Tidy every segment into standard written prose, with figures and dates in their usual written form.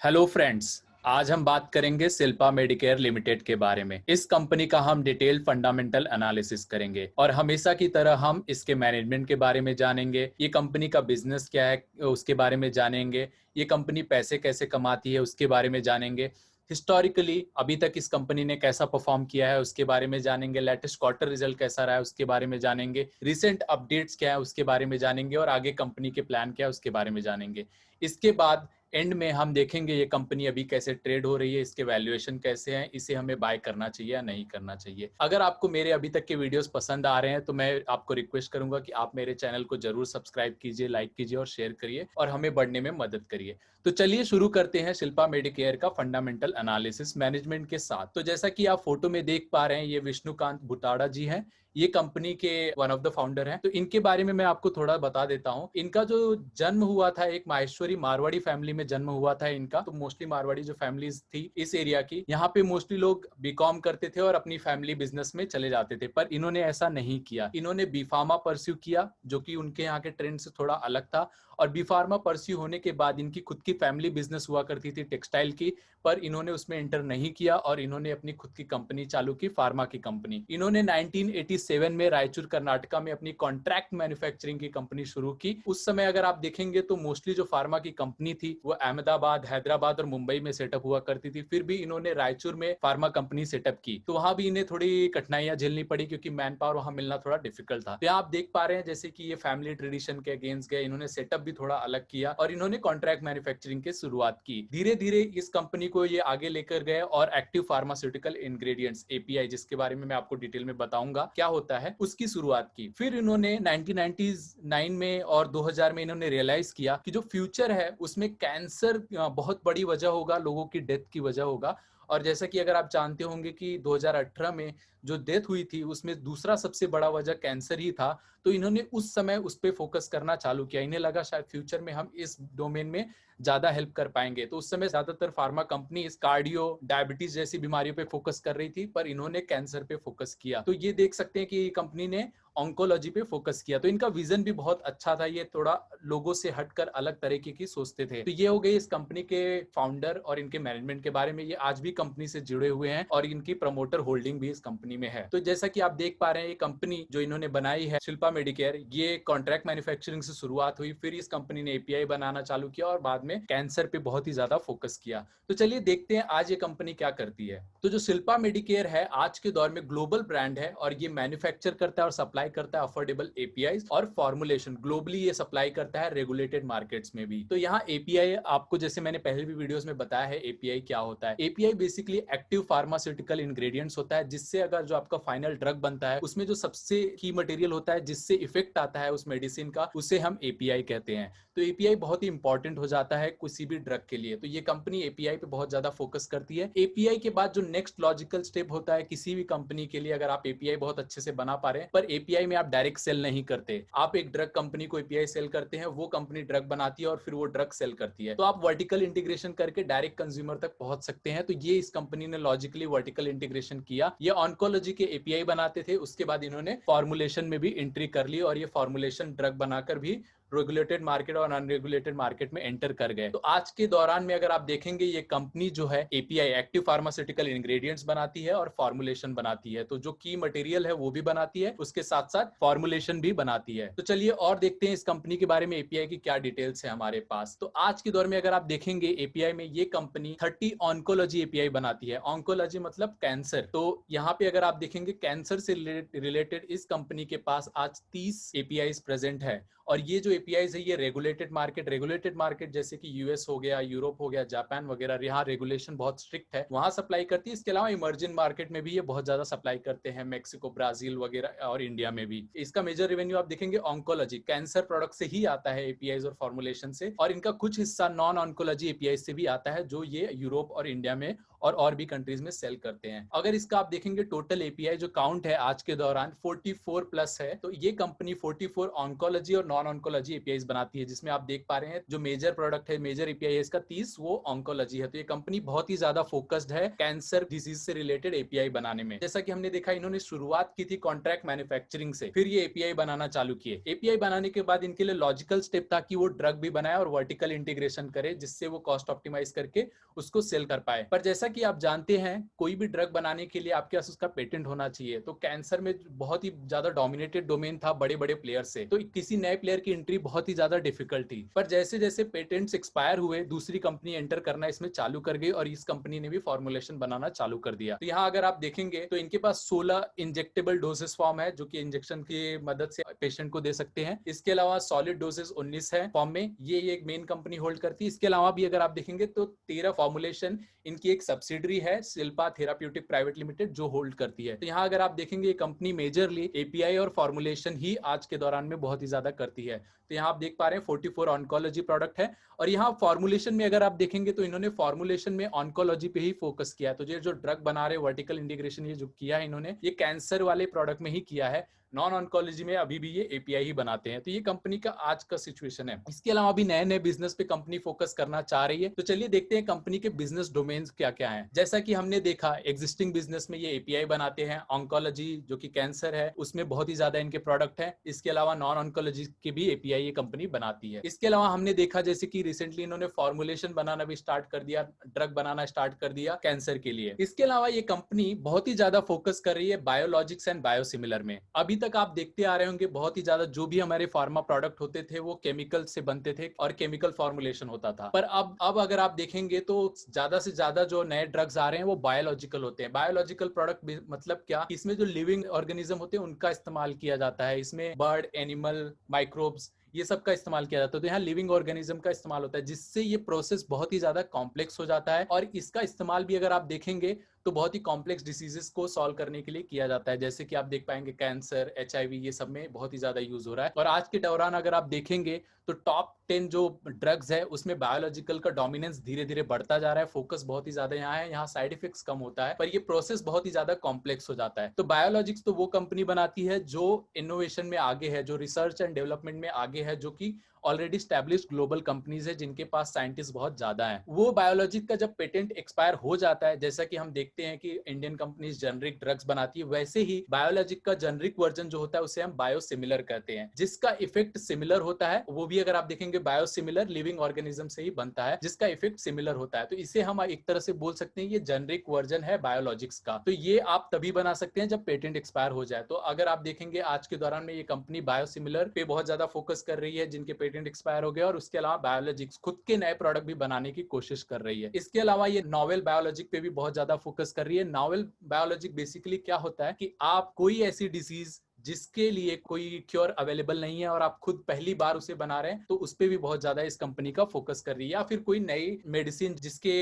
Hello friends. आज हम बात करेंगे शिल्पा मेडिकेयर लिमिटेड के बारे में। इस कंपनी का हम डिटेल फंडामेंटल एनालिसिस करेंगे और हमेशा की तरह हम इसके मैनेजमेंट के बारे में जानेंगे, ये कंपनी का बिजनेस क्या है उसके बारे में जानेंगे, ये कंपनी पैसे कैसे कमाती है उसके बारे में जानेंगे, हिस्टोरिकली अभी तक इस कंपनी ने कैसा परफॉर्म किया है उसके बारे में जानेंगे, लेटेस्ट क्वार्टर रिजल्ट कैसा रहा है उसके बारे में जानेंगे, रिसेंट अपडेट्स क्या है उसके बारे में जानेंगे और आगे कंपनी के प्लान क्या है उसके बारे में जानेंगे। इसके बाद एंड में हम देखेंगे ये कंपनी अभी कैसे ट्रेड हो रही है, इसके वैल्यूएशन कैसे हैं, इसे हमें बाय करना चाहिए या नहीं करना चाहिए। अगर आपको मेरे अभी तक के वीडियोस पसंद आ रहे हैं तो मैं आपको रिक्वेस्ट करूंगा कि आप मेरे चैनल को जरूर सब्सक्राइब कीजिए, लाइक कीजिए और शेयर करिए और हमें बढ़ने में मदद करिए। तो चलिए शुरू करते हैं शिल्पा मेडिकेयर का फंडामेंटल एनालिसिस मैनेजमेंट के साथ। तो जैसा कि आप फोटो में देख पा रहे हैं, ये विष्णुकांत भुताड़ा जी हैं, ये कंपनी के वन ऑफ द फाउंडर हैं। तो इनके बारे में मैं आपको थोड़ा बता देता हूँ। इनका जो जन्म हुआ था, एक माहेश्वरी मारवाड़ी फैमिली में जन्म हुआ था इनका। तो मोस्टली मारवाड़ी जो फैमिलीज थी इस एरिया की, यहाँ पे मोस्टली लोग बीकॉम करते थे और अपनी फैमिली बिजनेस में चले जाते थे, पर इन्होंने ऐसा नहीं किया। इन्होंने बी फार्मा परस्यू किया, जो कि उनके यहाँ के ट्रेंड से थोड़ा अलग था। और बी फार्मा परस्यू होने के बाद इनकी खुद की फैमिली बिजनेस हुआ करती थी टेक्सटाइल की, पर इन्होंने उसमें एंटर नहीं किया और इन्होंने अपनी खुद की कंपनी चालू की, फार्मा की कंपनी। इन्होंने 1987 में रायचूर कर्नाटका में अपनी कॉन्ट्रैक्ट मैन्युफैक्चरिंग की कंपनी शुरू की। उस समय अगर आप देखेंगे तो मोस्टली जो फार्मा की कंपनी थी वो अहमदाबाद, हैदराबाद और मुंबई में सेटअप हुआ करती थी। फिर भी इन्होंने रायचूर में फार्मा कंपनी सेटअप की, तो वहां भी इन्हें थोड़ी कठिनाइयां झेलनी पड़ी क्योंकि मैन पावर वहां मिलना थोड़ा डिफिकल्ट था। तो यहाँ आप देख पा रहे हैं जैसे कि ये फैमिली ट्रेडिशन के अगेंस्ट गए, इन्होंने सेटअप भी थोड़ा अलग किया और इन्होंने कॉन्ट्रैक्ट मैन्युफैक्चरिंग की शुरुआत की। धीरे धीरे इस कंपनी को ये आगे लेकर गए और एक्टिव फार्मास्यूटिकल इंग्रेडिएंट्स एपीआई, जिसके बारे में मैं आपको डिटेल में बताऊंगा क्या होता है, उसकी शुरुआत की। फिर इन्होंने 1999 में और 2000 में इन्होंने रियलाइज किया कि जो फ्यूचर है उसमें कैंसर बहुत बड़ी वजह होगा, लोगों की डेथ की वजह होगा। और जैसा कि अगर आप जानते होंगे कि 2018 में जो डेथ हुई थी उसमें दूसरा सबसे बड़ा वजह कैंसर ही था। तो इन्होंने उस समय उस पर फोकस करना चालू किया। इन्हें लगा शायद फ्यूचर में हम इस डोमेन में ज्यादा हेल्प कर पाएंगे। तो उस समय ज्यादातर फार्मा कंपनी इस कार्डियो डायबिटीज जैसी बीमारियों पे फोकस कर रही थी, पर इन्होंने कैंसर पे फोकस किया। तो ये देख सकते हैं कि कंपनी ने ऑन्कोलॉजी पे फोकस किया। तो इनका विजन भी बहुत अच्छा था, ये थोड़ा लोगों से हटकर अलग तरीके की सोचते थे। तो ये हो गई इस कंपनी के फाउंडर और इनके मैनेजमेंट के बारे में। ये आज भी कंपनी से जुड़े हुए हैं और इनकी प्रमोटर होल्डिंग भी इस कंपनी में है। तो जैसा कि आप देख पा रहे हैं, ये कंपनी जो इन्होंने बनाई है शिल्पा मेडिकेयर, ये कॉन्ट्रैक्ट मैन्युफैक्चरिंग से शुरुआत हुई, फिर इस कंपनी ने एपीआई बनाना चालू किया और बाद में कैंसर पे बहुत ही ज्यादा फोकस किया। तो चलिए देखते हैं आज ये कंपनी क्या करती है। तो जो शिल्पा मेडिकेयर है आज के दौर में ग्लोबल ब्रांड है और ये मैन्युफैक्चर करता है और सप्लाई करता है अफोर्डेबल एपीआई और फॉर्मुलेशन। ग्लोबली ये सप्लाई करता है रेगुलेटेड मार्केट्स में भी। तो यहाँ एपीआई आपको, जैसे मैंने पहले भी वीडियोस में बताया है, एपीआई क्या होता है। API basically active pharmaceutical ingredients होता है, जिससे अगर जो आपका फाइनल ड्रग बनता है उसमें जो सबसे की मटेरियल होता है जिससे इफेक्ट आता है उस मेडिसिन का, उसे हम एपीआई कहते हैं। तो एपीआई बहुत ही इंपॉर्टेंट हो जाता है किसी भी ड्रग के लिए। तो ये कंपनी एपीआई पे बहुत ज्यादा फोकस करती है। एपीआई के बाद जो नेक्स्ट लॉजिकल स्टेप होता है किसी भी कंपनी के लिए, अगर आप एपीआई बहुत अच्छे से बना पा रहे हैं, पर एपीआई में आप डायरेक्ट सेल नहीं करते, आप एक ड्रग कंपनी को एपीआई सेल करते हैं, वो कंपनी ड्रग बनाती है और फिर वो ड्रग सेल करती है। तो आप वर्टिकल इंटीग्रेशन करके डायरेक्ट कंज्यूमर तक पहुंच सकते हैं। तो ये इस कंपनी ने लॉजिकली वर्टिकल इंटीग्रेशन किया। ये ऑन्कोलॉजी के एपीआई बनाते थे, उसके बाद इन्होंने फॉर्मुलेशन में भी एंट्री कर ली और ये फॉर्मुलेशन ड्रग बनाकर भी रेगुलेटेड मार्केट और अनरेगुलेटेड मार्केट में एंटर कर गए। तो आज के दौरान में अगर आप देखेंगे, ये कंपनी जो है एपीआई एक्टिव फार्मास्यूटिकल इंग्रेडिएंट्स बनाती है और फॉर्मुलेशन बनाती है। तो जो की मटेरियल है वो भी बनाती है, उसके साथ साथ फॉर्मुलेशन भी बनाती है। तो चलिए और देखते हैं इस कंपनी के बारे में, एपीआई की क्या डिटेल्स है हमारे पास। तो आज के दौर में अगर आप देखेंगे एपीआई में, ये कंपनी 30 ऑन्कोलॉजी एपीआई बनाती है। ऑन्कोलॉजी मतलब कैंसर। तो यहाँ पे अगर आप देखेंगे कैंसर से रिलेटेड इस कंपनी के पास आज 30 एपीआई प्रेजेंट है। और ये जो एपीआईज है ये रेगुलेटेड मार्केट जैसे कि यूएस हो गया, यूरोप हो गया, जापान वगैरह, यहाँ रेगुलेशन बहुत स्ट्रिक्ट है, वहां सप्लाई करती है। इसके अलावा इमर्जिंग मार्केट में भी ये बहुत ज्यादा सप्लाई करते हैं, मेक्सिको, ब्राजील वगैरह और इंडिया में भी। इसका मेजर रेवेन्यू आप देखेंगे ऑन्कोलॉजी कैंसर प्रोडक्ट से ही आता है, एपीआईज और फॉर्मुलेशन से, और इनका कुछ हिस्सा नॉन ऑन्कोलॉजी एपीआई से भी आता है जो ये यूरोप और इंडिया में और भी कंट्रीज में सेल करते हैं। अगर इसका आप देखेंगे टोटल एपीआई जो काउंट है आज के दौरान 44 प्लस है। तो ये कंपनी 44 ऑन्कोलॉजी और नॉन ऑन्कोलॉजी एपीआई बनाती है, जिसमें आप देख पा रहे हैं जो मेजर प्रोडक्ट है, मेजर एपीआई है इसका 30 वो ऑन्कोलॉजी है। तो ये कंपनी बहुत ही ज्यादा फोकस्ड है कैंसर डिजीज से रिलेटेड एपीआई बनाने में। जैसा कि हमने देखा इन्होंने शुरुआत की थी कॉन्ट्रैक्ट मैन्युफैक्चरिंग से, फिर ये एपीआई बनाना चालू किए। एपीआई बनाने के बाद इनके लिए लॉजिकल स्टेप था कि वो ड्रग भी बनाए और वर्टिकल इंटीग्रेशन करे, जिससे वो कॉस्ट ऑप्टिमाइज करके उसको सेल कर पाए। पर जैसा कि आप जानते हैं कोई भी ड्रग बनाने के लिए आपके पास उसका पेटेंट होना चाहिए। तो कैंसर में बहुत ही ज्यादा डोमिनेटेड डोमेन था बड़े बड़े प्लेयर से, तो किसी नए प्लेयर की एंट्री बहुत ही ज्यादा डिफिकल्ट थी। पर जैसे जैसे पेटेंट्स एक्सपायर हुए दूसरी कंपनी एंटर करना इसमें चालू कर गई और इस कंपनी ने भी फॉर्मुलेशन बनाना चालू कर दिया। तो यहाँ अगर आप देखेंगे तो इनके पास 16 इंजेक्टेबल डोसेस फॉर्म है जो कि इंजेक्शन की मदद से पेशेंट को दे सकते हैं। इसके अलावा सॉलिड डोसेस 19 है फॉर्म में, ये एक मेन कंपनी होल्ड करती है। इसके अलावा भी अगर आप देखेंगे तो 13 फॉर्मुलेशन इनकी एक सब्सिडरी है शिल्पा थेराप्यूटिक प्राइवेट लिमिटेड जो होल्ड करती है। तो यहाँ अगर आप देखेंगे ये कंपनी मेजरली एपीआई और फॉर्मुलेशन ही आज के दौरान में बहुत ही ज्यादा करती है। तो यहाँ आप देख पा रहे हैं 44 ऑन्कोलॉजी प्रोडक्ट है और यहाँ फॉर्मुलेशन में अगर आप देखेंगे तो इन्होंने फॉर्मुलेशन में ऑन्कोलॉजी पे ही फोकस किया है। तो ये जो ड्रग बना रहे वर्टिकल इंटीग्रेशन ये जो किया है इन्होंने ये कैंसर वाले प्रोडक्ट में ही किया है, नॉन ऑन्कोलॉजी में अभी भी ये एपीआई ही बनाते हैं। तो ये कंपनी का आज का सिचुएशन है। इसके अलावा भी नए नए बिजनेस पे कंपनी फोकस करना चाह रही है। तो चलिए देखते हैं कंपनी के बिजनेस डोमेन्स क्या क्या हैं। जैसा कि हमने देखा एग्जिस्टिंग बिजनेस में ये एपीआई बनाते हैं, ऑन्कोलॉजी जो कि कैंसर है उसमें बहुत ही ज्यादा इनके प्रोडक्ट है। इसके अलावा नॉन ऑन्कोलॉजी की भी एपीआई ये कंपनी बनाती है। इसके अलावा हमने देखा जैसे कि रिसेंटली इन्होंने फॉर्मुलेशन बनाना भी स्टार्ट कर दिया, ड्रग बनाना स्टार्ट कर दिया कैंसर के लिए। इसके अलावा ये कंपनी बहुत ही ज्यादा फोकस कर रही है बायोलॉजिक्स एंड बायोसिमिलर में। अभी तक आप देखते आ रहे होंगे बहुत ही ज्यादा जो भी हमारे फार्मा प्रोडक्ट होते थे वो केमिकल से बनते थे और केमिकल फॉर्मुलेशन होता था। पर अब अगर आप देखेंगे तो ज्यादा से ज्यादा जो नए ड्रग्स आ रहे हैं वो बायोलॉजिकल होते हैं। बायोलॉजिकल प्रोडक्ट मतलब क्या, इसमें जो लिविंग ऑर्गेनिज्म होते हैं उनका इस्तेमाल किया जाता है। इसमें बर्ड, एनिमल, माइक्रोब्स ये सब का इस्तेमाल किया जाता है। तो यहाँ लिविंग ऑर्गेनिज्म का इस्तेमाल होता है जिससे ये प्रोसेस बहुत ही ज्यादा कॉम्प्लेक्स हो जाता है और इसका इस्तेमाल भी अगर आप देखेंगे तो बहुत ही कॉम्प्लेक्स डिसीजेस को सॉल्व करने के लिए किया जाता है। जैसे कि आप देख पाएंगे कैंसर, एचआईवी ये सब में बहुत ही ज्यादा यूज हो रहा है। और आज के दौरान अगर आप देखेंगे तो टॉप 10 जो ड्रग्स है उसमें बायोलॉजिकल का डोमिनेंस धीरे धीरे बढ़ता जा रहा है। फोकस बहुत ही ज्यादा यहाँ है, यहाँ साइड इफेक्ट्स कम होता है पर ये प्रोसेस बहुत ही ज्यादा कॉम्प्लेक्स हो जाता है। तो बायोलॉजिक्स तो वो कंपनी बनाती है जो इनोवेशन में आगे है, जो रिसर्च एंड डेवलपमेंट में आगे है, जो कि ऑलरेडी स्टैब्लिश्ड ग्लोबल कंपनीज है जिनके पास साइंटिस्ट बहुत ज्यादा हैं। वो बायोलॉजिक का जब पेटेंट एक्सपायर हो जाता है, जैसा कि हम देखते हैं कि इंडियन कंपनीज जेनरिक ड्रग्स बनाती है, वैसे ही बायोलॉजिक का जेनरिक वर्जन जो होता है उसे हम बायोसिमिलर कहते हैं, जिसका इफेक्ट सिमिलर होता है। वो भी अगर आप देखेंगे बायोसिमिलर लिविंग ऑर्गेनिज्म से ही बनता है जिसका इफेक्ट सिमिलर होता है। तो इसे हम एक तरह से बोल सकते हैं ये जेनरिक वर्जन है बायोलॉजिक्स का। तो ये आप तभी बना सकते हैं जब पेटेंट एक्सपायर हो जाए। तो अगर आप देखेंगे आज के दौरान में ये कंपनी बायोसिमिलर पे बहुत ज्यादा फोकस कर रही है जिनके पेटेंट एक्सपायर हो गया और उसके अलावा बायोलॉजिक्स खुद के नए प्रोडक्ट भी बनाने की कोशिश कर रही है। इसके अलावा ये नोवेल बायोलॉजिक पे भी बहुत ज्यादा फोकस कर रही है। नोवेल बायोलॉजिक बेसिकली क्या होता है कि आप कोई ऐसी डिजीज जिसके लिए कोई क्योर अवेलेबल नहीं है और आप खुद पहली बार उसे बना रहे हैं तो उस पे भी बहुत ज्यादा इस कंपनी का फोकस कर रही है। या फिर कोई नई मेडिसिन जिसके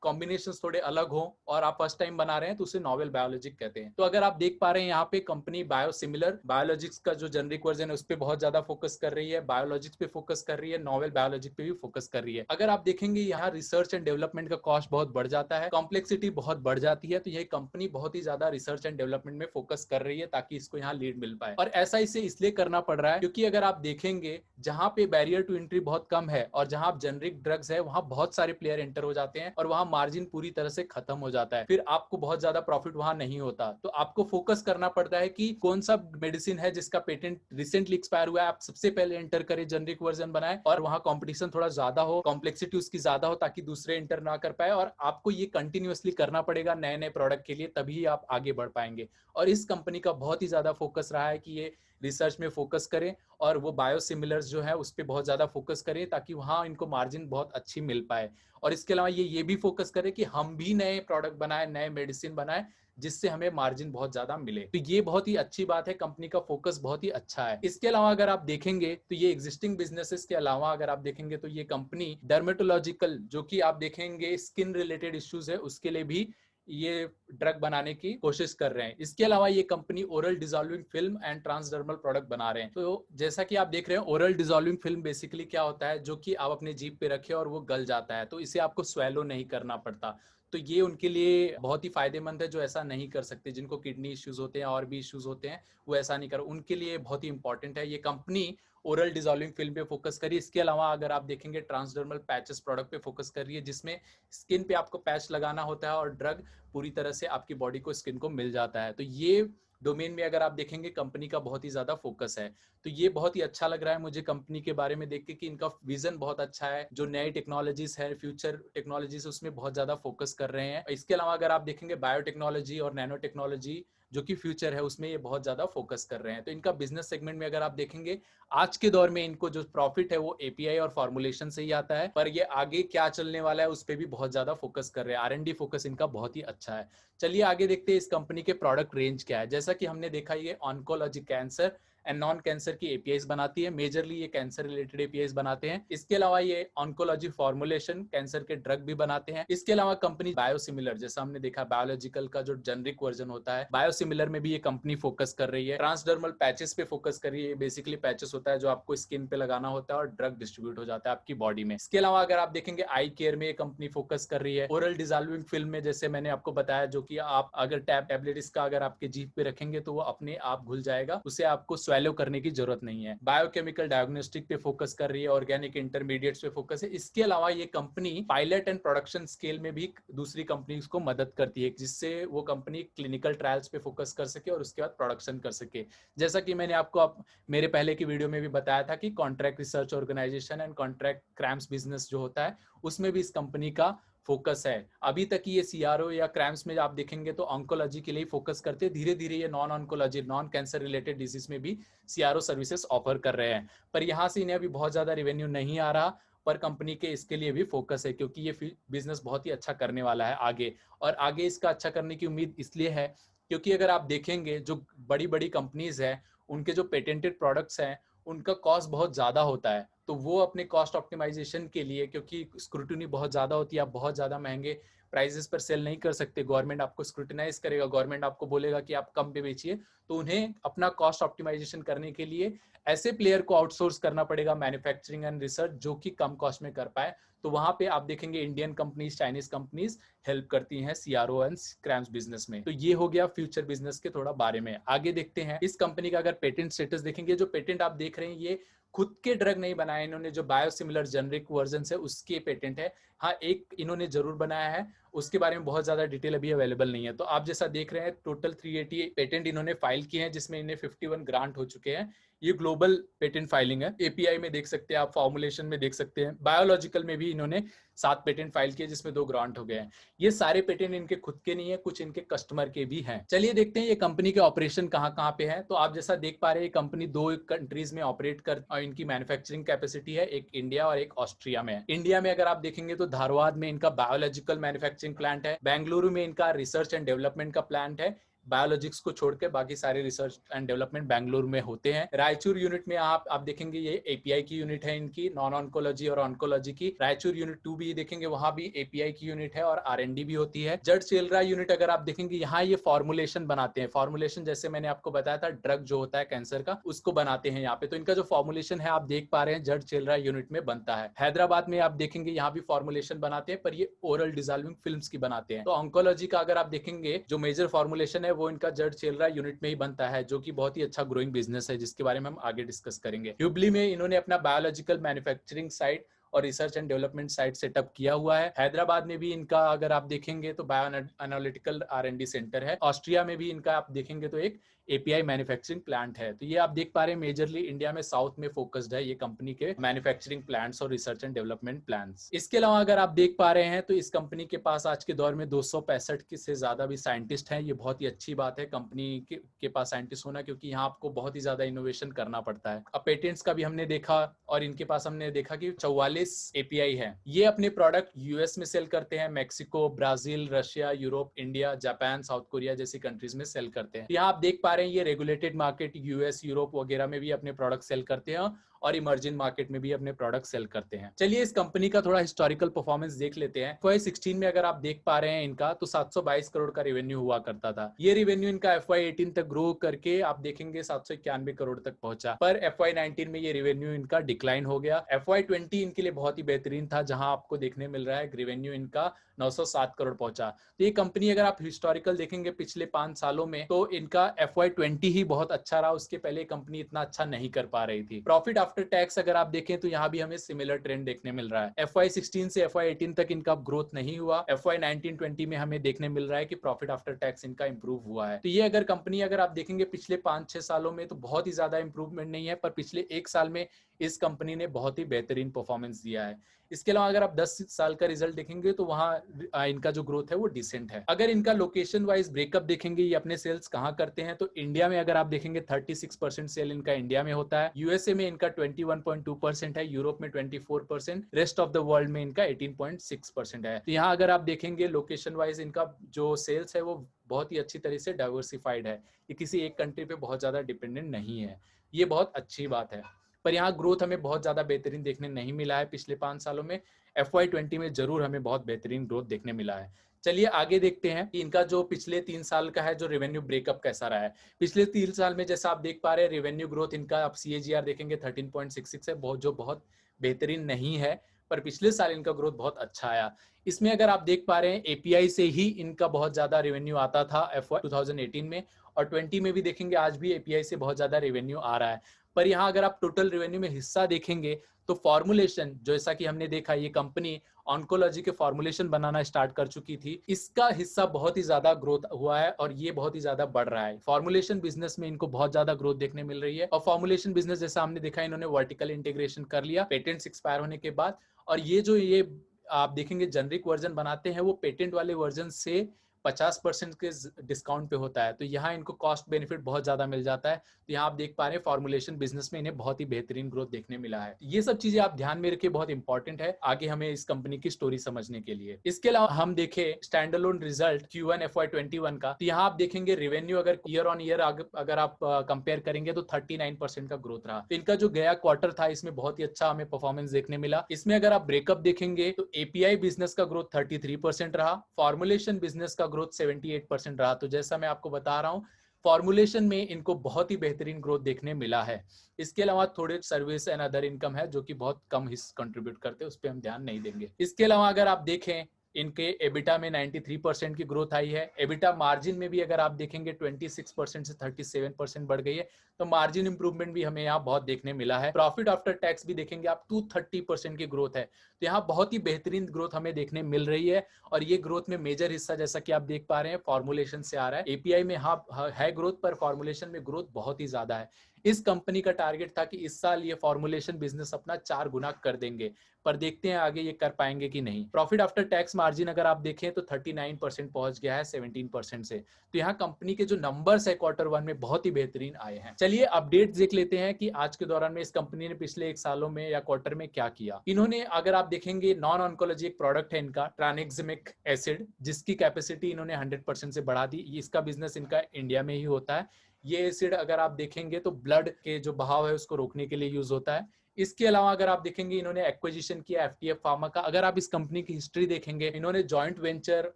कॉम्बिनेशंस थोड़े अलग हो और आप फर्स्ट टाइम बना रहे हैं तो उसे नोवेल बायोलॉजिक कहते हैं। तो अगर आप देख पा रहे हैं यहाँ पे कंपनी बायोसिमिलर बायोलॉजिक्स का जो जेनरिक वर्जन है उस पर बहुत ज्यादा फोकस कर रही है, बायोलॉजिक्स पे फोकस कर रही है, नोवेल बायोलॉजिक पे भी फोकस कर रही है। अगर आप देखेंगे यहाँ रिसर्च एंड डेवलपमेंट का कॉस्ट बहुत बढ़ जाता है, कॉम्प्लेक्सिटी बहुत बढ़ जाती है। तो यह कंपनी बहुत ही ज्यादा रिसर्च एंड डेवलपमेंट में फोकस कर रही है ताकि इसको यहाँ लीड मिल पाए। और ऐसा इसे इसलिए करना पड़ रहा है क्योंकि अगर आप देखेंगे जहां पे बैरियर टू एंट्री बहुत कम है और जहां आप जेनरिक ड्रग्स है वहां बहुत सारे प्लेयर एंटर हो जाते हैं और वहां मार्जिन पूरी तरह से खत्म हो जाता है, फिर आपको बहुत ज्यादा प्रॉफिट वहां नहीं होता। तो आपको फोकस करना पड़ता है कि कौन सा मेडिसिन है जिसका पेटेंट रिसेंटली एक्सपायर हुआ है, आप सबसे पहले एंटर करें, जेनरिक वर्जन बनाए और वहां कॉम्पिटिशन थोड़ा ज्यादा हो, कॉम्प्लेक्सिटी उसकी ज्यादा हो ताकि दूसरे एंटर ना कर पाए। और आपको ये कंटिन्यूअसली करना पड़ेगा नए नए प्रोडक्ट के लिए, तभी आप आगे बढ़ पाएंगे। और इस कंपनी का बहुत ही ज्यादा फोकस रहा है कि ये रिसर्च में फोकस करें और वो बायोसिमिलर्स जो है उस पर बहुत ज्यादा फोकस करें ताकि वहां इनको मार्जिन बहुत अच्छी मिल पाए। और इसके अलावा ये भी फोकस करें कि हम भी नए प्रोडक्ट बनाए, नए मेडिसिन बनाए जिससे हमें मार्जिन बहुत ज्यादा मिले। तो ये बहुत ही अच्छी बात है, कंपनी का फोकस बहुत ही अच्छा है। इसके अलावा अगर आप देखेंगे तो ये एग्जिस्टिंग बिजनेसेस के अलावा अगर आप देखेंगे तो ये कंपनी डर्मेटोलॉजिकल जो कि आप देखेंगे स्किन रिलेटेड इश्यूज है उसके लिए भी ये ड्रग बनाने की कोशिश कर रहे हैं। इसके अलावा ये company oral dissolving film and transdermal product बना रहे हैं। तो जैसा कि आप देख रहे हैं, ओरल डिसॉल्विंग फिल्म बेसिकली क्या होता है, जो कि आप अपने जीभ पे रखे और वो गल जाता है, तो इसे आपको स्वेलो नहीं करना पड़ता। तो ये उनके लिए बहुत ही फायदेमंद है, जो ऐसा नहीं कर सकते, जिनको किडनी इश्यूज होते हैं और भी इश्यूज होते हैं, वो ऐसा नहीं कर, उनके लिए बहुत ही इंपॉर्टेंट है। ये कंपनी ओरल डिसॉल्विंग फिल्म पे फोकस करी। इसके अलावा अगर आप देखेंगे, ट्रांसडर्मल पैचेस प्रोडक्ट पे फोकस कर रही है, जिसमें स्किन पे आपको पैच लगाना होता है और ड्रग पूरी तरह से आपकी बॉडी को, स्किन को मिल जाता है। तो ये डोमेन में अगर आप देखेंगे, कंपनी का बहुत ही ज्यादा फोकस है। तो ये बहुत ही अच्छा लग रहा है मुझे कंपनी के बारे में देख के कि इनका विजन बहुत अच्छा है। जो नई टेक्नोलॉजीज है, फ्यूचर टेक्नोलॉजीज, उसमें बहुत ज्यादा फोकस कर रहे हैं। इसके अलावा अगर आप देखेंगे, बायोटेक्नोलॉजी और नैनो टेक्नोलॉजी जो कि फ्यूचर है, उसमें ये बहुत ज्यादा फोकस कर रहे हैं। तो इनका बिजनेस सेगमेंट में अगर आप देखेंगे, आज के दौर में इनको जो प्रॉफिट है वो एपीआई और फॉर्मुलेशन से ही आता है, पर ये आगे क्या चलने वाला है उस पर भी बहुत ज्यादा फोकस कर रहे हैं। आर एंड डी फोकस इनका बहुत ही अच्छा है। चलिए आगे देखते हैं इस कंपनी के प्रोडक्ट रेंज क्या है। जैसा कि हमने देखा, ये oncology, cancer and non cancer की एपीआईज बनाती है। मेजरली ये कैंसर रिलेटेड एपीआईज बनाते हैं। इसके अलावा ये ऑन्कोलॉजी फॉर्मुलेशन, कैंसर के ड्रग भी बनाते हैं। इसके अलावा कंपनी बायोसिमिलर, जैसा हमने देखा बायोलॉजिकल का जो जेनरिक वर्जन होता है, बायोसिमिलर में भी ये कंपनी फोकस कर रही है। ट्रांसडर्मल पैचेस पे फोकस कर रही है। बेसिकली पैचेस होता है जो आपको स्किन पे लगाना होता है और ड्रग डिस्ट्रीब्यूट हो जाता है आपकी बॉडी में। इसके अलावा अगर आप देखेंगे, आई केयर में ये कंपनी फोकस कर रही है। ओरल डिसॉल्विंग फिल्म में, जैसे मैंने आपको बताया, जो कि आप अगर टैबलेट इसका अगर आपके जीभ पे रखेंगे तो वो अपने आप घुल जाएगा, उसे आपको स्वेलो करने की जरूरत नहीं है। बायोकेमिकल डायग्नोस्टिक पे फोकस कर रही है। ऑर्गेनिक इंटरमीडिएट्स पे फोकस है। इसके अलावा ये company pilot and production scale में भी दूसरी कंपनीज को मदद करती है, जिससे वो कंपनी क्लिनिकल ट्रायल्स पे फोकस कर सके और उसके बाद प्रोडक्शन कर सके। जैसा कि मैंने आपको मेरे पहले की वीडियो में भी बताया था कि contract research organization and contract CRAMS business जो होता है, उसमें भी इस कंपनी का फोकस है। अभी तक ये सीआरओ या क्रैम्स में आप देखेंगे तो ऑन्कोलॉजी के लिए फोकस करते हैं। धीरे धीरे ये non oncology, non cancer related disease में भी सीआरओ सर्विसेज ऑफर कर रहे हैं, पर यहाँ से इन्हें अभी बहुत ज्यादा रेवेन्यू नहीं आ रहा। पर कंपनी के इसके लिए भी फोकस है, क्योंकि ये बिजनेस बहुत ही अच्छा करने वाला है आगे। और आगे इसका अच्छा करने की उम्मीद इसलिए है क्योंकि अगर आप देखेंगे, जो बड़ी बड़ी कंपनीज है, उनके जो पेटेंटेड प्रोडक्ट्स हैं, उनका कॉस्ट बहुत ज्यादा होता है। तो वो अपने कॉस्ट ऑप्टिमाइजेशन के लिए, क्योंकि स्क्रूटनी बहुत ज्यादा होती है, आप बहुत ज्यादा महंगे प्राइसेस पर सेल नहीं कर सकते, गवर्नमेंट आपको स्क्रूटिनाइज करेगा, गवर्नमेंट आपको बोलेगा कि आप कम पे बेचिए। तो उन्हें अपना कॉस्ट ऑप्टिमाइजेशन करने के लिए ऐसे प्लेयर को आउटसोर्स करना पड़ेगा, मैन्युफैक्चरिंग एंड रिसर्च, जो कि कम कॉस्ट में कर पाए। तो वहां पे आप देखेंगे Indian companies, Chinese companies help करती हैं सीआरओ एंड क्रैम्स बिजनेस में। तो ये हो गया फ्यूचर बिजनेस के थोड़ा बारे में। आगे देखते हैं इस कंपनी का अगर पेटेंट स्टेटस देखेंगे, जो पेटेंट आप देख रहे हैं, ये खुद के ड्रग नहीं बनाए इन्होंने, जो बायोसिमिलर जेनरिक वर्जन है उसके पेटेंट है। हाँ, एक इन्होंने जरूर बनाया है, उसके बारे में बहुत ज्यादा डिटेल अभी अवेलेबल नहीं है। तो आप जैसा देख रहे हैं, टोटल 380 पेटेंट इन्होंने फाइल किए हैं, जिसमें इन्हें 51 ग्रांट हो चुके हैं। ये ग्लोबल पेटेंट फाइलिंग है। एपीआई में देख सकते हैं आप, फॉर्मुलेशन में देख सकते हैं, बायोलॉजिकल में भी इन्होंने 7 पेटेंट फाइल किए, जिसमें 2 ग्रांट हो गए हैं। ये सारे पेटेंट इनके खुद के नहीं है, कुछ इनके कस्टमर के भी हैं। चलिए देखते हैं ये कंपनी के ऑपरेशन कहाँ कहाँ पे है। तो आप जैसा देख पा रहे हैं, कंपनी 2 कंट्रीज में ऑपरेट कर, और इनकी मैन्युफैक्चरिंग कैपेसिटी है, एक इंडिया और एक ऑस्ट्रिया में। इंडिया में अगर आप देखेंगे तो धारवाड़ में इनका बायोलॉजिकल मैन्युफैक्चरिंग प्लांट है। बेंगलुरु में इनका रिसर्च एंड डेवलपमेंट का प्लांट है। बायोलॉजिक्स को छोड़ के बाकी सारे रिसर्च एंड डेवलपमेंट बेंगलुरु में होते हैं। रायचूर यूनिट में आप देखेंगे, ये एपीआई की यूनिट है इनकी, नॉन ऑन्कोलॉजी और ऑन्कोलॉजी की। रायचूर यूनिट 2 भी देखेंगे, वहां भी एपीआई की यूनिट है और आरएनडी भी होती है। जड़चेलरा यूनिट अगर आप देखेंगे, यहाँ ये फॉर्मुलेशन बनाते हैं। फॉर्मुलेशन जैसे मैंने आपको बताया था, ड्रग जो होता है कैंसर का, उसको बनाते हैं यहाँ पे। तो इनका जो फॉर्मुलेशन है आप देख पा रहे हैं, जड़चेलरा यूनिट में बनता है। हैदराबाद में आप देखेंगे, यहाँ भी फॉर्मुलेशन बनाते हैं, पर ये ओरल डिसॉल्विंग फिल्म्स की बनाते हैं। तो ऑन्कोलॉजी का अगर आप देखेंगे, जो मेजर फॉर्मुलेशन है वो इनका जड़चेलरा यूनिट में ही बनता है, जो कि बहुत ही अच्छा ग्रोइंग बिजनेस है, जिसके बारे में हम आगे डिस्कस करेंगे। हुबली में इन्होंने अपना बायोलॉजिकल मैन्युफैक्चरिंग साइट और research and development site setup किया हुआ है। हैदराबाद में भी इनका अगर आप देखेंगे तो बायो एनालिटिकल आर&डी सेंटर है। ऑस्ट्रिया में भी इनका आप देखेंगे तो एक एपीआई मैन्युफैक्चरिंग प्लांट है। तो ये आप देख पा रहे हैं, मेजरली इंडिया में साउथ में फोकस्ड है ये कंपनी के मैन्युफैक्चरिंग प्लांट्स और रिसर्च एंड डेवलपमेंट प्लांट्स। इसके अलावा अगर आप देख पा रहे हैं तो इस कंपनी के पास आज के दौर में 265 से ज्यादा भी साइंटिस्ट हैं। ये बहुत ही अच्छी बात है कंपनी के पास साइंटिस्ट होना, क्योंकि यहाँ आपको बहुत ही ज्यादा इनोवेशन करना पड़ता है। अब पेटेंट्स का भी हमने देखा, और इनके पास हमने देखा कि 44 एपीआई है। ये अपने प्रोडक्ट यूएस में सेल करते हैं, Mexico, Brazil, Russia, Europe, India, Japan, south Korea जैसी कंट्रीज में सेल करते हैं। यहाँ आप देख पा रहे हैं, ये रेगुलेटेड मार्केट यूएस, यूरोप वगैरह में भी अपने प्रोडक्ट सेल करते हैं, और इमर्जिंग मार्केट में भी अपने प्रोडक्ट सेल करते हैं। चलिए इस कंपनी का थोड़ा हिस्टोरिकल परफॉर्मेंस देख लेते हैं। FY16 में अगर आप देख पा रहे हैं इनका तो 722 करोड़ का रेवेन्यू हुआ करता था। ये रेवेन्यू इनका FY18 तक ग्रो करके आप देखेंगे 791 करोड़ तक पहुंचा, पर FY19 में ये रेवेन्यू इनका डिक्लाइन हो गया। FY20 इनके लिए बहुत ही बेहतरीन था, जहां आपको देखने मिल रहा है रेवेन्यू इनका 907 करोड़ पहुंचा। तो ये कंपनी अगर आप हिस्टोरिकल देखेंगे पिछले 5 सालों में तो इनका FY20 ही बहुत अच्छा रहा, उसके पहले कंपनी इतना अच्छा नहीं कर पा रही थी। प्रॉफिट आफ्टर टैक्स अगर आप देखें तो यहाँ भी हमें सिमिलर ट्रेंड देखने मिल रहा है। FY16 से FY18 तक इनका ग्रोथ नहीं हुआ। FY19-20 में हमें देखने मिल रहा है कि प्रॉफिट आफ्टर टैक्स इनका इंप्रूव हुआ है। तो ये अगर कंपनी अगर आप देखेंगे पिछले 5-6 सालों में तो बहुत ही ज्यादा इंप्रूवमेंट नहीं है, पर पिछले 1 साल में इस कंपनी ने बहुत ही बेहतरीन परफॉर्मेंस दिया है। इसके अलावा अगर आप 10 साल का रिजल्ट देखेंगे तो वहां इनका जो ग्रोथ है वो डिसेंट है। अगर इनका लोकेशन वाइज ब्रेकअप देखेंगे, ये अपने सेल्स कहां करते हैं, तो इंडिया में अगर आप देखेंगे 36% सेल इनका इंडिया में होता है, यूएसए में इनका 21.2% है, यूरोप में 24%, रेस्ट ऑफ द वर्ल्ड में इनका 18.6% है। तो यहाँ अगर आप देखेंगे लोकेशन वाइज इनका जो सेल्स है वो बहुत ही अच्छी तरह से डाइवर्सिफाइड है, ये किसी एक कंट्री पे बहुत ज्यादा डिपेंडेंट नहीं है, ये बहुत अच्छी बात है। पर यहाँ ग्रोथ हमें बहुत ज्यादा बेहतरीन देखने नहीं मिला है पिछले 5 सालों में। FY20 में जरूर हमें बहुत बेहतरीन ग्रोथ देखने मिला है। चलिए आगे देखते हैं कि इनका जो पिछले 3 साल का है जो रेवेन्यू ब्रेकअप कैसा रहा है। पिछले 3 साल में जैसा आप देख पा रहे हैं रेवेन्यू ग्रोथ इनका आप CAGR देखेंगे 13.66 है, जो बहुत बेहतरीन नहीं है, पर पिछले साल इनका ग्रोथ बहुत अच्छा आया। इसमें अगर आप देख पा रहे हैं API से ही इनका बहुत ज्यादा रेवेन्यू आता था FY2018 में, और 20 में भी देखेंगे आज भी API से बहुत ज्यादा रेवेन्यू आ रहा है। पर यहाँ अगर आप टोटल रेवेन्यू में हिस्सा देखेंगे तो फॉर्मुलेशन, जैसा कि हमने देखा ये कंपनी ऑन्कोलॉजी के फॉर्मुलेशन बनाना स्टार्ट कर चुकी थी, इसका हिस्सा बहुत ही ज्यादा ग्रोथ हुआ है और ये बहुत ही ज्यादा बढ़ रहा है। फॉर्मुलेशन बिजनेस में इनको बहुत ज्यादा ग्रोथ देखने मिल रही है, और फॉर्मुलेशन बिजनेस जैसा हमने देखा इन्होंने वर्टिकल इंटीग्रेशन कर लिया पेटेंट्स एक्सपायर होने के बाद, और ये आप देखेंगे जेनरिक वर्जन बनाते हैं वो पेटेंट वाले वर्जन से 50% के डिस्काउंट पे होता है, तो यहाँ इनको कॉस्ट बेनिफिट बहुत ज्यादा मिल जाता है। तो यहाँ आप देख पा रहे हैं फॉर्मुलेशन बिजनेस में इन्हें बहुत ही बेहतरीन ग्रोथ देखने मिला है। ये सब चीजें आप ध्यान में रखिए, बहुत इंपॉर्टेंट है आगे हमें इस कंपनी की स्टोरी समझने के लिए। इसके अलावा हम देखें stand alone result Q1 FY21 का, तो यहाँ आप देखेंगे रेवेन्यू अगर ईयर ऑन ईयर अगर आप कंपेयर करेंगे तो 39% का ग्रोथ रहा। तो इनका जो गया क्वार्टर था इसमें बहुत ही अच्छा हमें परफॉर्मेंस देखने मिला। इसमें अगर आप ब्रेकअप देखेंगे तो API बिजनेस का ग्रोथ 33% रहा, फॉर्मुलेशन बिजनेस का ग्रोथ 78% रहा। तो जैसा मैं आपको बता रहा हूं फॉर्मुलेशन में इनको बहुत ही बेहतरीन ग्रोथ देखने मिला है। इसके अलावा थोड़े सर्विस एंड अदर इनकम है जो कि बहुत कम हिस्सा कंट्रीब्यूट करते हैं, उस पर हम ध्यान नहीं देंगे। इसके अलावा अगर आप देखें इनके एबिटा में 93% की ग्रोथ आई है। एबिटा मार्जिन में भी अगर आप देखेंगे 26% से 37% बढ़ गई है, तो मार्जिन इंप्रूवमेंट भी हमें यहाँ बहुत देखने मिला है। प्रॉफिट आफ्टर टैक्स भी देखेंगे आप 230% की ग्रोथ है, तो यहाँ बहुत ही बेहतरीन ग्रोथ हमें देखने मिल रही है। और ये ग्रोथ में मेजर हिस्सा जैसा कि आप देख पा रहे हैं फॉर्मुलेशन से आ रहा है। API में हाँ है ग्रोथ, पर फॉर्मुलेशन में ग्रोथ बहुत ही ज्यादा है। इस कंपनी का टारगेट था कि इस साल ये फॉर्मुलेशन बिजनेस अपना 4 गुना कर देंगे, पर देखते हैं आगे ये कर पाएंगे कि नहीं। प्रॉफिट आफ्टर टैक्स मार्जिन अगर आप देखें तो 39% पहुंच गया है 17% से। तो यहाँ कंपनी के जो नंबर्स है Q1 में बहुत ही बेहतरीन आए हैं। चलिए अपडेट देख लेते हैं कि आज के दौरान में इस कंपनी ने पिछले 1 सालों में या क्वार्टर में क्या किया। इन्होंने अगर आप देखेंगे नॉन ऑन्कोलॉजी एक प्रोडक्ट है इनका ट्रांएक्जिमिक एसिड, जिसकी कैपेसिटी इन्होंने 100% से बढ़ा दी। इसका बिजनेस इनका इंडिया में ही होता है। ये एसिड अगर आप देखेंगे तो ब्लड के जो बहाव है उसको रोकने के लिए यूज होता है। इसके अलावा अगर आप देखेंगे इन्होंने एक्विजिशन किया FTF फार्मा का। अगर आप इस कंपनी की हिस्ट्री देखेंगे इन्होंने जॉइंट वेंचर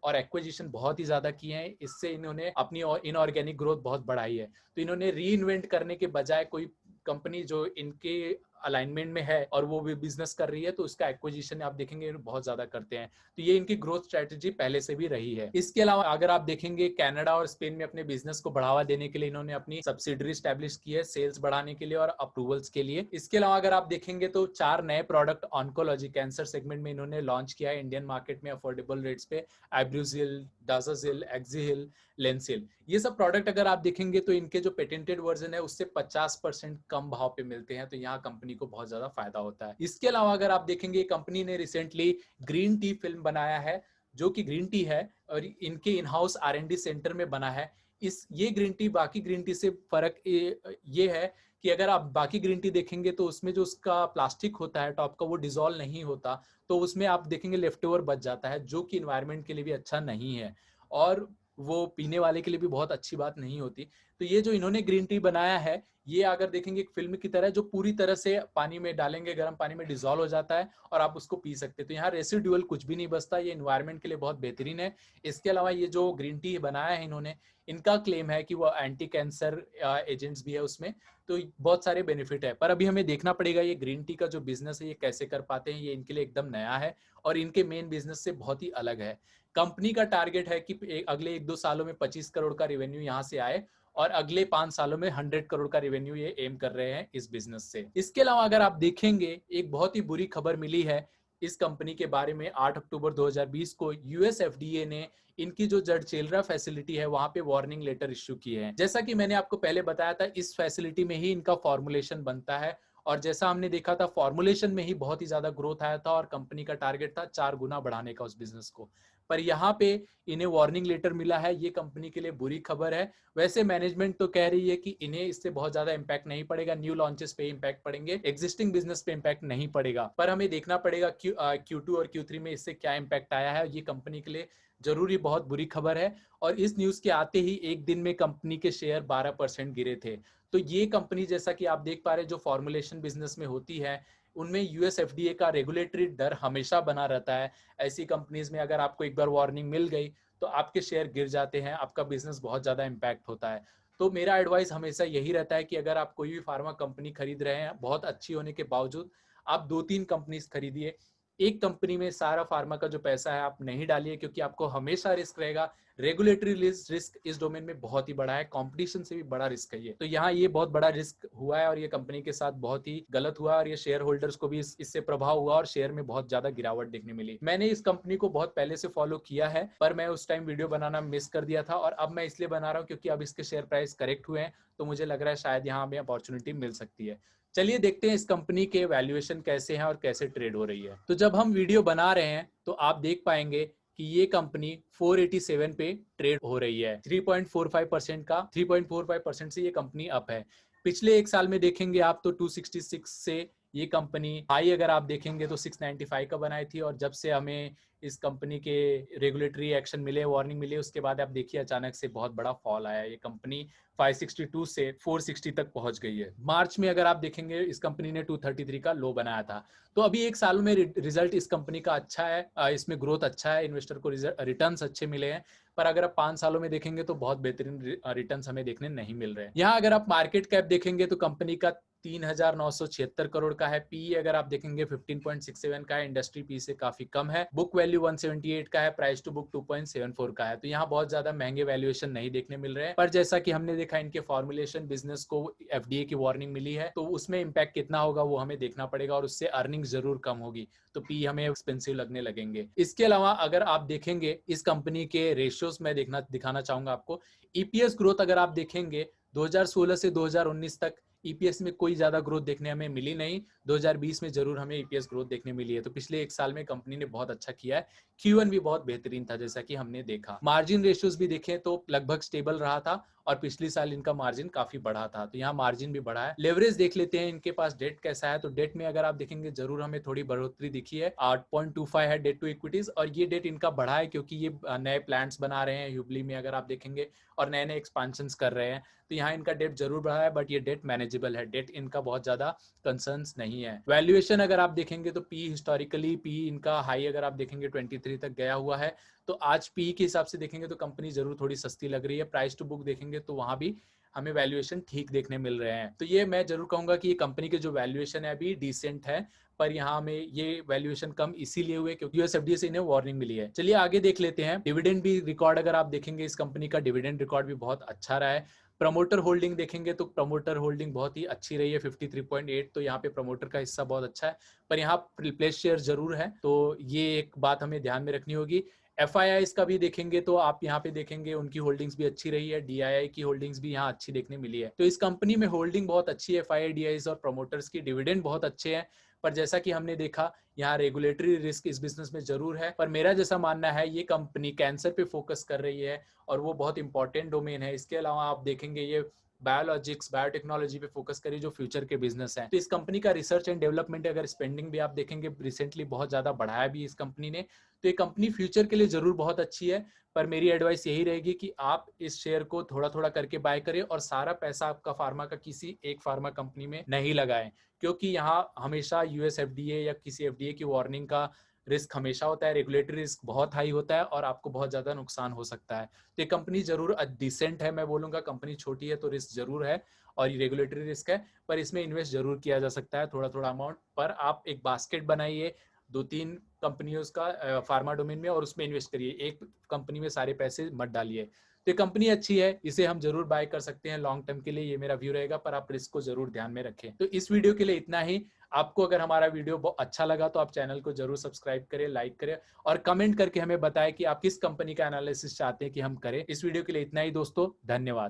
और एक्विजिशन बहुत ही ज्यादा किए हैं, इससे इन्होंने अपनी इनऑर्गेनिक ग्रोथ बहुत बढ़ाई है। तो इन्होंने री इन्वेंट करने के बजाय कोई कंपनी जो इनके अलाइनमेंट में है और वो भी बिजनेस कर रही है तो उसका एक्विजिशन आप देखेंगे बहुत ज्यादा करते हैं। तो ये इनकी ग्रोथ स्ट्रेटेजी पहले से भी रही है। इसके अलावा अगर आप देखेंगे कनाडा और स्पेन में अपने बिजनेस को बढ़ावा देने के लिए इन्होंने अपनी सब्सिडरी स्टैब्लिश की है सेल्स बढ़ाने के लिए और अप्रूवल्स के लिए। इसके अलावा अगर आप देखेंगे तो 4 नए प्रोडक्ट ऑन्कोलॉजी कैंसर सेगमेंट में इन्होंने लॉन्च किया है इंडियन मार्केट में अफोर्डेबल रेट्स पे। आइब्रूजिल, डाजाजिल, एक्सिहिल, लेंसिल, ये सब प्रोडक्ट अगर आप देखेंगे तो इनके जो पेटेंटेड वर्जन है उससे 50% कम भाव पे मिलते हैं, तो यहाँ कंपनी को बहुत ज्यादा फायदा होता है। इसके अलावा अगर आप देखेंगे कंपनी ने रिसेंटली ग्रीन टी फिल्म बनाया है, जो कि ग्रीन टी है और इनके इन हाउस R&D सेंटर में बना है। ये ग्रीन टी बाकी ग्रीन टी से फर्क ये है कि अगर आप बाकी ग्रीन टी देखेंगे तो उसमें जो उसका प्लास्टिक होता है टॉप का वो डिसॉल्व नहीं होता, तो उसमें आप देखेंगे लेफ्ट ओवर बच जाता है, जो कि इन्वायरमेंट के लिए भी अच्छा नहीं है और वो पीने वाले के लिए भी बहुत अच्छी बात नहीं होती। तो ये जो इन्होंने ग्रीन टी बनाया है, ये अगर देखेंगे एक फिल्म की तरह जो पूरी तरह से पानी में डालेंगे, गर्म पानी में डिसॉल्व हो जाता है और आप उसको पी सकते हैं। तो यहाँ रेसिडुअल कुछ भी नहीं बचता, ये एनवायरनमेंट के लिए बहुत बेहतरीन है। इसके अलावा ये जो ग्रीन टी बनाया है इन्होंने, इनका क्लेम है कि वो एंटी कैंसर एजेंट्स भी है उसमें, तो बहुत सारे बेनिफिट है। पर अभी हमें देखना पड़ेगा ये ग्रीन टी का जो बिजनेस है ये कैसे कर पाते हैं, ये इनके लिए एकदम नया है और इनके मेन बिजनेस से बहुत ही अलग है। कंपनी का टारगेट है कि अगले 1-2 सालों में 25 करोड़ का रेवेन्यू यहाँ से आए और अगले 5 सालों में 100 करोड़ का रेवेन्यू ये एम कर रहे हैं इस बिजनेस से। इसके अलावा अगर आप देखेंगे, एक बहुत ही बुरी खबर मिली है इस कंपनी के बारे में। 8 अक्टूबर 2020 को यूएस एफडीए ने इनकी जो जडचेलरा फैसिलिटी है वहां पे वार्निंग लेटर इश्यू किए हैं। जैसा कि मैंने आपको पहले बताया था, इस फैसिलिटी में ही इनका फॉर्मुलेशन बनता है और जैसा हमने देखा था फॉर्मुलेशन में ही बहुत ही ज्यादा ग्रोथ आया था और कंपनी का टारगेट था 4 गुना बढ़ाने का उस बिजनेस को। पर यहाँ पे इन्हें वार्निंग लेटर मिला है, ये कंपनी के लिए बुरी खबर है। वैसे मैनेजमेंट तो कह रही है कि इन्हें इससे बहुत ज्यादा इंपैक्ट नहीं पड़ेगा, न्यू लॉन्चेस पे इंपैक्ट पड़ेंगे, एग्जिस्टिंग बिजनेस पे इंपैक्ट नहीं पड़ेगा। पर हमें देखना पड़ेगा Q2 और Q3 में इससे क्या इंपैक्ट आया है। ये कंपनी के लिए जरूरी बहुत बुरी खबर है और इस न्यूज के आते ही एक दिन में कंपनी के शेयर 12% गिरे थे। तो ये कंपनी, जैसा कि आप देख पा रहे हैं, जो फॉर्मुलेशन बिजनेस में होती है उनमें यूएस एफडीए का रेगुलेटरी डर हमेशा बना रहता है। ऐसी कंपनीज में अगर आपको एक बार वार्निंग मिल गई तो आपके शेयर गिर जाते हैं, आपका बिजनेस बहुत ज्यादा इंपैक्ट होता है। तो मेरा एडवाइस हमेशा यही रहता है कि अगर आप कोई भी फार्मा कंपनी खरीद रहे हैं, बहुत अच्छी होने के बावजूद आप 2-3 कंपनीज खरीदिए। एक कंपनी में सारा फार्मा का जो पैसा है आप नहीं डालिए, क्योंकि आपको हमेशा रिस्क रहेगा। रेगुलेटरी रिस्क इस डोमेन में बहुत ही बड़ा है, कंपटीशन से भी बड़ा रिस्क है ये। तो यहाँ ये बहुत बड़ा रिस्क हुआ है और ये कंपनी के साथ बहुत ही गलत हुआ और ये शेयर होल्डर्स को भी इससे प्रभाव हुआ और शेयर में बहुत ज्यादा गिरावट देखने मिली। मैंने इस कंपनी को बहुत पहले से फॉलो किया है, पर मैं उस टाइम वीडियो बनाना मिस कर दिया था और अब मैं इसलिए बना रहा हूँ क्योंकि अब इसके शेयर प्राइस करेक्ट हुए हैं, तो मुझे लग रहा है शायद यहाँ हमें अपॉर्चुनिटी मिल सकती है। चलिए देखते हैं इस कंपनी के वैल्यूएशन कैसे हैं और कैसे ट्रेड हो रही है। तो जब हम वीडियो बना रहे हैं तो आप देख पाएंगे कि ये कंपनी 487 पे ट्रेड हो रही है। 3.45% का 3.45% से ये कंपनी अप है। पिछले एक साल में देखेंगे आप तो 266 से ये कंपनी हाई अगर आप देखेंगे तो 695 का बनाई थी और जब से हमें इस कंपनी के रेगुलेटरी एक्शन मिले, वार्निंग मिले, उसके बाद आप देखिए अचानक से बहुत बड़ा फॉल आया। ये कंपनी 562 से 460 तक पहुंच गई है। मार्च में अगर आप देखेंगे इस कंपनी ने 233 का लो बनाया था। तो अभी एक साल में रिजल्ट इस कंपनी का अच्छा है, इसमें ग्रोथ अच्छा है, इन्वेस्टर को रिटर्न्स अच्छे मिले हैं। पर अगर आप 5 सालों में देखेंगे तो बहुत बेहतरीन रिटर्न्स हमें देखने नहीं मिल रहे हैं। यहाँ अगर आप मार्केट कैप देखेंगे तो कंपनी का 3,976 करोड़ का है। पी अगर आप देखेंगे 15.67 का है, इंडस्ट्री पी से काफी कम है। बुक वैल्यू 178 का है, प्राइस टू बुक 2.74 का है। तो यहाँ बहुत ज्यादा महंगे वैल्यूएशन नहीं देखने मिल रहे हैं। पर जैसा कि हमने देखा इनके फॉर्मुलेशन बिजनेस को एफडीए की वार्निंग मिली है, तो उसमें इंपैक्ट कितना होगा वो हमें देखना पड़ेगा और उससे अर्निंग जरूर कम होगी, तो पी हमें एक्सपेंसिव लगने लगेंगे। इसके अलावा अगर आप देखेंगे इस कंपनी के रेशियोज में दिखाना चाहूंगा आपको। ईपीएस ग्रोथ अगर आप देखेंगे 2016 से 2019 तक ईपीएस में कोई ज्यादा ग्रोथ देखने हमें मिली नहीं। 2020 में जरूर हमें ईपीएस ग्रोथ देखने मिली है। तो पिछले एक साल में कंपनी ने बहुत अच्छा किया है। Q1 भी बहुत बेहतरीन था जैसा कि हमने देखा। मार्जिन रेशियोज भी देखें तो लगभग स्टेबल रहा था और पिछले साल इनका मार्जिन काफी बढ़ा था, तो यहाँ मार्जिन भी बढ़ा है। लेवरेज देख लेते हैं इनके पास डेट कैसा है। तो डेट में अगर आप देखेंगे जरूर हमें थोड़ी बढ़ोतरी दिखी है, 8.25 है डेट टू इक्विटीज और ये डेट इनका बढ़ा है क्योंकि ये नए प्लांट्स बना रहे हैं हुबली में अगर आप देखेंगे और नए नए एक्सपांशन कर रहे हैं, तो यहाँ इनका डेट जरूर बढ़ा है। बट ये डेट मैनेजेबल है, डेट इनका बहुत ज्यादा कंसर्न्स नहीं है। वैल्यूएशन अगर आप देखेंगे तो पी हिस्टोरिकली पी इनका हाई अगर आप देखेंगे 23 तक गया हुआ है। तो आज पी के हिसाब से देखेंगे तो कंपनी जरूर थोड़ी सस्ती लग रही है। प्राइस टू बुक देखेंगे तो वहां भी हमें वैल्यूएशन ठीक देखने मिल रहे हैं। तो ये मैं जरूर कहूंगा कि ये कंपनी के जो वैल्यूएशन है अभी डिसेंट है, पर यहाँ में ये वैल्यूएशन कम इसीलिए हुए क्योंकि यूएसएफडीए से इन्हें वार्निंग मिली है। चलिए आगे देख लेते हैं। डिविडेंड भी रिकॉर्ड अगर आप देखेंगे इस कंपनी का डिविडेंड रिकॉर्ड भी बहुत अच्छा रहा है। प्रमोटर होल्डिंग देखेंगे तो प्रमोटर होल्डिंग बहुत ही अच्छी रही है 53.8, तो यहाँ पे प्रमोटर का हिस्सा बहुत अच्छा है। पर यहाँ प्लेस शेयर जरूर है, तो ये एक बात हमें ध्यान में रखनी होगी। FII का भी देखेंगे तो आप यहाँ पे देखेंगे उनकी होल्डिंग्स भी अच्छी रही है, DII की होल्डिंग्स भी यहाँ अच्छी देखने मिली है। तो इस कंपनी में होल्डिंग बहुत अच्छी है, FII DII और प्रमोटर्स की डिविडेंड बहुत अच्छे हैं। पर जैसा कि हमने देखा यहाँ रेगुलेटरी रिस्क इस बिजनेस में जरूर है। पर मेरा जैसा मानना है ये कंपनी कैंसर पे फोकस कर रही है और वो बहुत इंपॉर्टेंट डोमेन है। इसके अलावा आप देखेंगे ये बायोलॉजिक्स, बायोटेक्नोलॉजी पे फोकस करी जो फ्यूचर के बिजनेस हैं। तो इस कंपनी का रिसर्च एंड डेवलपमेंट अगर स्पेंडिंग भी आप देखेंगे रिसेंटली बहुत ज्यादा बढ़ाया भी इस कंपनी ने। तो ये कंपनी फ्यूचर के लिए जरूर बहुत अच्छी है, पर मेरी एडवाइस यही रहेगी कि आप इस शेयर को थोड़ा थोड़ा करके बाय करें और सारा पैसा आपका फार्मा का किसी एक फार्मा कंपनी में नहीं लगाएं, क्योंकि यहाँ हमेशा यूएस एफडीए या किसी एफडीए की वार्निंग का रिस्क हमेशा होता है, रेगुलेटरी रिस्क बहुत हाई होता है और आपको बहुत ज्यादा नुकसान हो सकता है। तो ये कंपनी जरूर डिसेंट है, मैं बोलूंगा कंपनी छोटी है तो रिस्क जरूर है और ये रेगुलेटरी रिस्क है, पर इसमें इन्वेस्ट जरूर किया जा सकता है थोड़ा थोड़ा अमाउंट। पर आप एक बास्केट बनाइए 2-3 कंपनियों का फार्मा डोमेन में और उसमें इन्वेस्ट करिए, एक कंपनी में सारे पैसे मत डालिए। तो ये कंपनी अच्छी है, इसे हम जरूर बाय कर सकते हैं लॉन्ग टर्म के लिए, ये मेरा व्यू रहेगा, पर आप रिस्क को जरूर ध्यान में रखें। तो इस वीडियो के लिए इतना ही। आपको अगर हमारा वीडियो बहुत अच्छा लगा तो आप चैनल को जरूर सब्सक्राइब करें, लाइक करें और कमेंट करके हमें बताएं कि आप किस कंपनी का एनालिसिस चाहते हैं कि हम करें। इस वीडियो के लिए इतना ही दोस्तों, धन्यवाद।